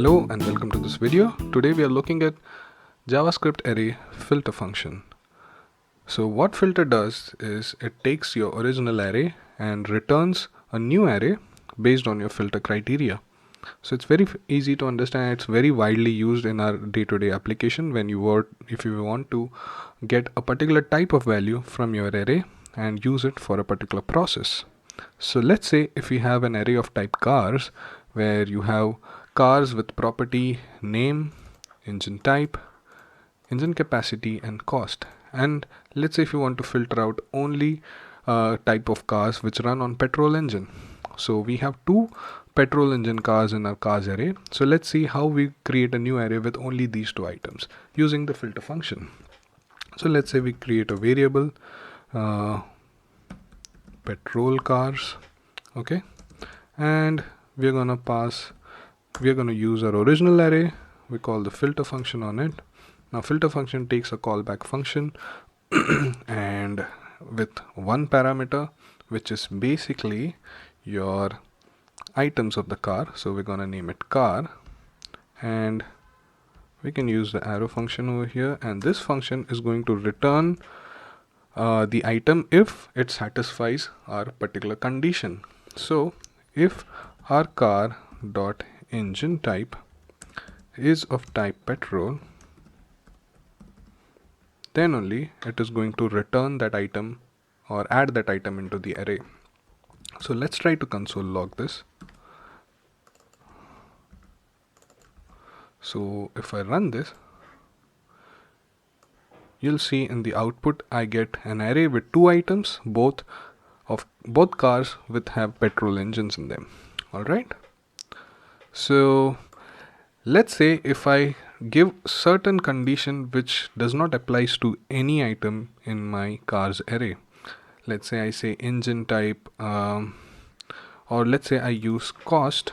Hello and welcome to this video. Today we are looking at JavaScript Array Filter function. So what filter does is it takes your original array and returns a new array based on your filter criteria. So it's very easy to understand. It's very widely used in our day-to-day application if you want to get a particular type of value from your array and use it for a particular process. So let's say if we have an array of type cars where you have cars with property name, engine type, engine capacity and cost. And let's say if you want to filter out only type of cars which run on petrol engine. So we have two petrol engine cars in our cars array. So let's see how we create a new array with only these two items using the filter function. So let's say we create a variable petrol cars, okay, and we're gonna use our original array. We call the filter function on it. Now filter function takes a callback function and with one parameter, which is basically your items of the car. So we're gonna name it car, and we can use the arrow function over here, and this function is going to return the item if it satisfies our particular condition. So if our car dot engine type is of type petrol, then only it is going to return that item or add that item into the array. So let's try to console log this. So if I run this, you'll see in the output I get an array with two items, both cars have petrol engines in them. All right. So let's say if I give certain condition which does not applies to any item in my cars array. Let's say I say engine type, or let's say I use cost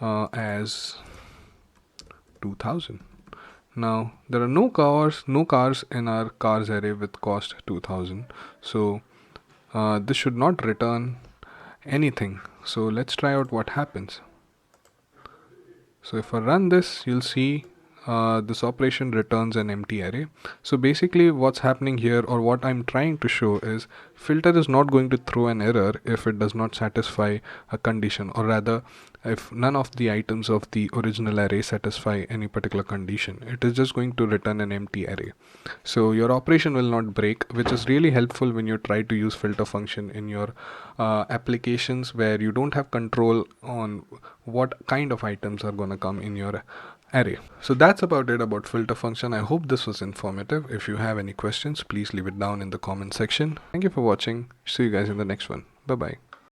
as 2000. Now there are no cars in our cars array with cost 2000. So this should not return anything. So let's try out what happens. So if I run this, you'll see this operation returns an empty array. So basically what's happening here, or what I'm trying to show, is filter is not going to throw an error if it does not satisfy a condition, or rather if none of the items of the original array satisfy any particular condition. It is just going to return an empty array. So your operation will not break, which is really helpful when you try to use filter function in your applications where you don't have control on what kind of items are going to come in your array. So that's about it about filter function. I hope this was informative. If you have any questions, please leave it down in the comment section. Thank you for watching. See you guys in the next one. Bye bye.